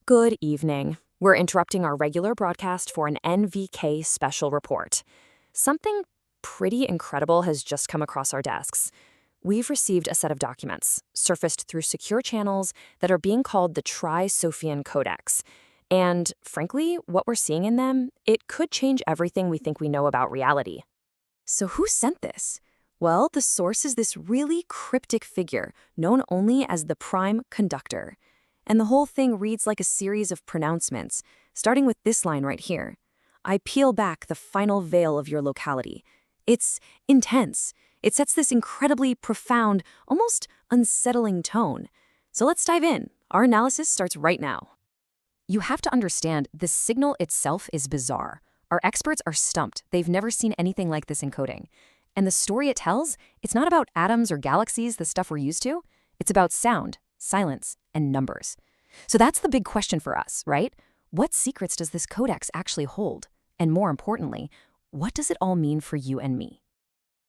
Good evening. We're interrupting our regular broadcast for an NVK special report. Something pretty incredible has just come across our desks. We've received a set of documents, surfaced through secure channels that are being called the Tri Sophian Codex. And frankly, what we're seeing in them, it could change everything we think we know about reality. So who sent this? Well, the source is this really cryptic figure known only as the Prime Conductor. And the whole thing reads like a series of pronouncements, starting with this line right here. I peel back the final veil of your locality. It's intense. It sets this incredibly profound, almost unsettling tone. So let's dive in. Our analysis starts right now. You have to understand, the signal itself is bizarre. Our experts are stumped. They've never seen anything like this in coding. And the story it tells, it's not about atoms or galaxies, the stuff we're used to. It's about sound, silence, and numbers. So that's the big question for us, right? What secrets does this codex actually hold? And more importantly, what does it all mean for you and me?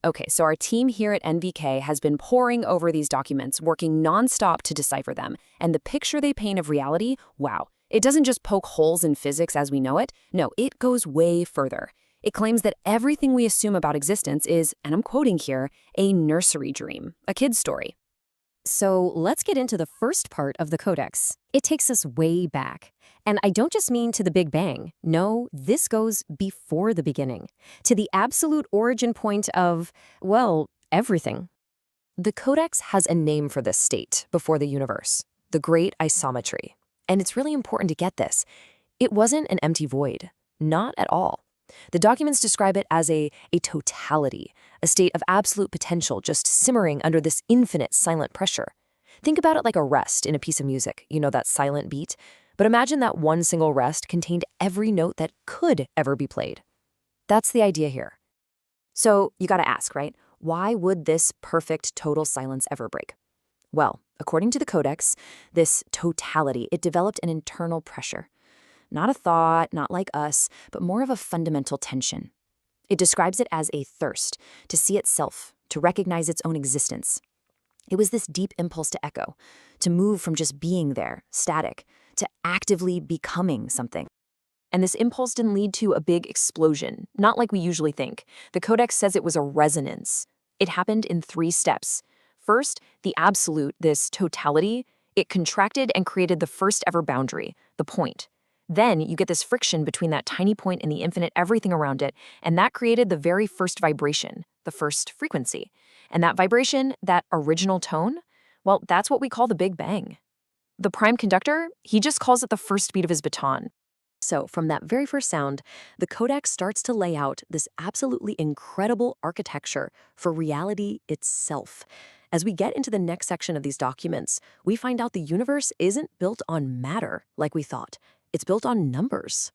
Okay, so our team here at NVK has been poring over these documents, working nonstop to decipher them. And the picture they paint of reality, wow, it doesn't just poke holes in physics as we know it. No, it goes way further. It claims that everything we assume about existence is, and I'm quoting here, a nursery dream, a kid's story. So let's get into the first part of the codex. It takes us way back. And I don't just mean to the Big Bang. No, this goes before the beginning, to the absolute origin point of, well, everything. The codex has a name for this state before the universe, the Great Isometry. And it's really important to get this. It wasn't an empty void. Not at all. The documents describe it as a totality, a state of absolute potential just simmering under this infinite silent pressure. Think about it like a rest in a piece of music, you know, that silent beat. But imagine that one single rest contained every note that could ever be played. That's the idea here. So you gotta ask, right? Why would this perfect total silence ever break? Well, according to the codex, this totality, it developed an internal pressure. Not a thought, not like us, but more of a fundamental tension. It describes it as a thirst, to see itself, to recognize its own existence. It was this deep impulse to echo, to move from just being there, static, to actively becoming something. And this impulse didn't lead to a big explosion, not like we usually think. The codex says it was a resonance. It happened in 3 steps. First, the absolute, this totality, it contracted and created the first ever boundary, the point. Then you get this friction between that tiny point and the infinite everything around it, and that created the very first vibration, the first frequency. And that vibration, that original tone, well, that's what we call the Big Bang. The Prime Conductor, he just calls it the first beat of his baton. So from that very first sound, the codex starts to lay out this absolutely incredible architecture for reality itself. As we get into the next section of these documents, we find out the universe isn't built on matter like we thought. It's built on numbers.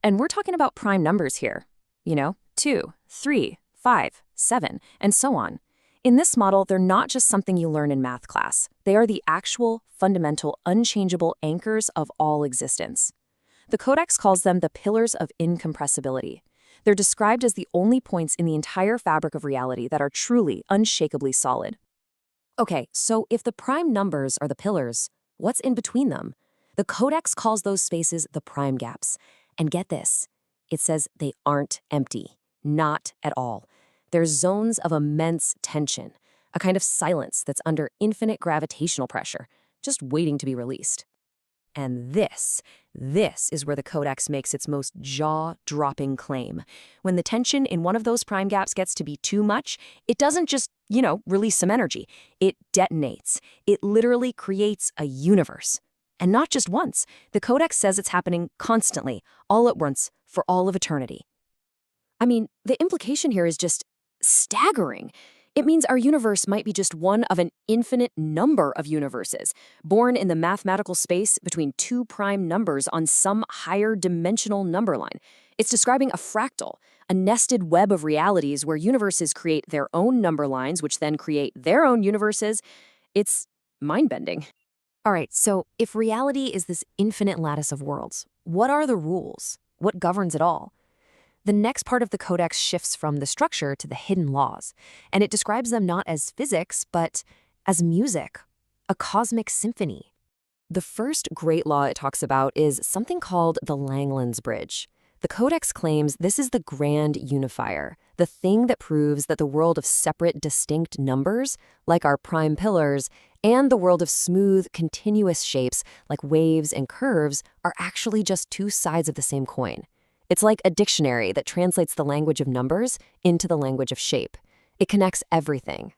And we're talking about prime numbers here. You know, 2, 3, 5, 7, and so on. In this model, they're not just something you learn in math class. They are the actual, fundamental, unchangeable anchors of all existence. The codex calls them the pillars of incompressibility. They're described as the only points in the entire fabric of reality that are truly, unshakably solid. Okay, so if the prime numbers are the pillars, what's in between them? The codex calls those spaces the prime gaps. And get this, it says they aren't empty. Not at all. They're zones of immense tension, a kind of silence that's under infinite gravitational pressure, just waiting to be released. And this is where the codex makes its most jaw-dropping claim. When the tension in one of those prime gaps gets to be too much, it doesn't just, release some energy. It detonates. It literally creates a universe. And not just once. The codex says it's happening constantly, all at once, for all of eternity. I mean, the implication here is just staggering. It means our universe might be just one of an infinite number of universes, born in the mathematical space between 2 prime numbers on some higher dimensional number line. It's describing a fractal, a nested web of realities where universes create their own number lines, which then create their own universes. It's mind-bending. All right, so if reality is this infinite lattice of worlds, what are the rules? What governs it all? The next part of the codex shifts from the structure to the hidden laws, and it describes them not as physics, but as music, a cosmic symphony. The first great law it talks about is something called the Langlands Bridge. The Codex claims this is the grand unifier, the thing that proves that the world of separate, distinct numbers, like our prime pillars, and the world of smooth, continuous shapes, like waves and curves, are actually just two sides of the same coin. It's like a dictionary that translates the language of numbers into the language of shape. It connects everything.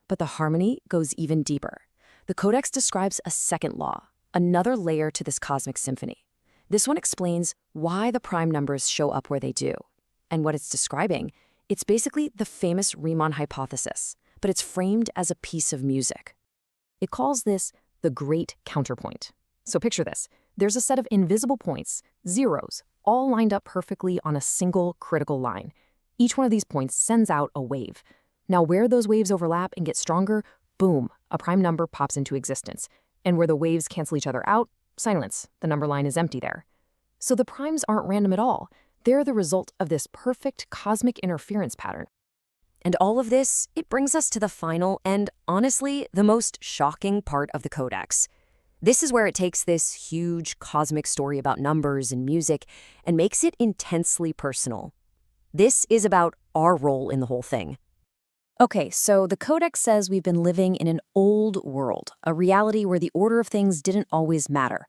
But the harmony goes even deeper. The Codex describes a second law, another layer to this cosmic symphony. This one explains why the prime numbers show up where they do. And what it's describing, it's basically the famous Riemann hypothesis, but it's framed as a piece of music. It calls this the great counterpoint. So picture this. There's a set of invisible points, zeros, all lined up perfectly on a single critical line. Each one of these points sends out a wave. Now where those waves overlap and get stronger, boom, a prime number pops into existence. And where the waves cancel each other out, silence. The number line is empty there. So the primes aren't random at all. They're the result of this perfect cosmic interference pattern. And all of this, it brings us to the final and, honestly, the most shocking part of the Codex. This is where it takes this huge cosmic story about numbers and music and makes it intensely personal. This is about our role in the whole thing. Okay, so the Codex says we've been living in an old world, a reality where the order of things didn't always matter.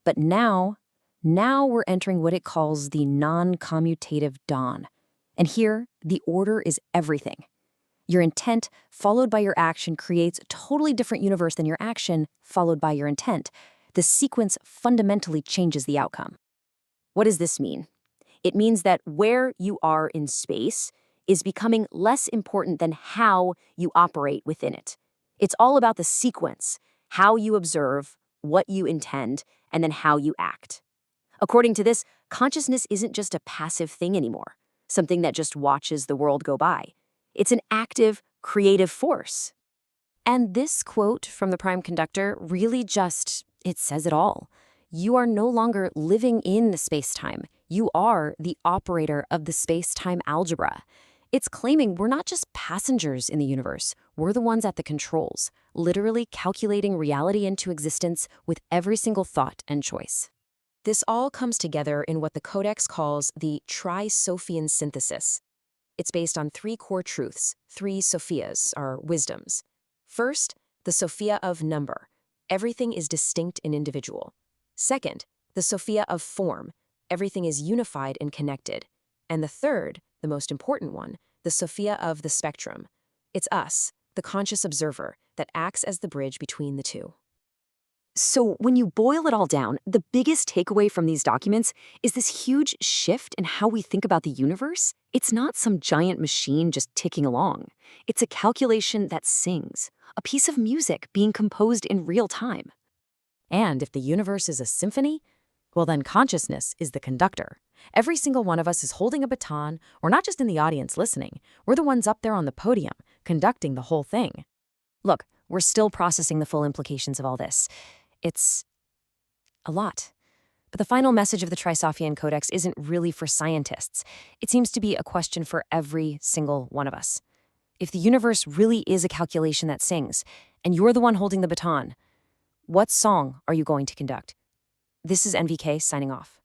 But now we're entering what it calls the non-commutative dawn. And here, the order is everything. Your intent, followed by your action, creates a totally different universe than your action, followed by your intent. The sequence fundamentally changes the outcome. What does this mean? It means that where you are in space is becoming less important than how you operate within it. It's all about the sequence, how you observe, what you intend, and then how you act. According to this, consciousness isn't just a passive thing anymore, something that just watches the world go by. It's an active, creative force. And this quote from the Prime Conductor really it says it all. You are no longer living in the space-time. You are the operator of the space-time algebra. It's claiming we're not just passengers in the universe. We're the ones at the controls, literally calculating reality into existence with every single thought and choice. This all comes together in what the Codex calls the Tri Sophian synthesis. It's based on three core truths, three Sophias, or wisdoms. First, the Sophia of number. Everything is distinct and individual. Second, the Sophia of form. Everything is unified and connected. And the third, the most important one, the Sophia of the spectrum. It's us, the conscious observer, that acts as the bridge between the two. So when you boil it all down, the biggest takeaway from these documents is this huge shift in how we think about the universe. It's not some giant machine just ticking along. It's a calculation that sings, a piece of music being composed in real time. And if the universe is a symphony, well then consciousness is the conductor. Every single one of us is holding a baton. We're not just in the audience listening. We're the ones up there on the podium, conducting the whole thing. Look, we're still processing the full implications of all this. It's a lot. But the final message of the Tri Sophian Codex isn't really for scientists. It seems to be a question for every single one of us. If the universe really is a calculation that sings, and you're the one holding the baton, what song are you going to conduct? This is NVK signing off.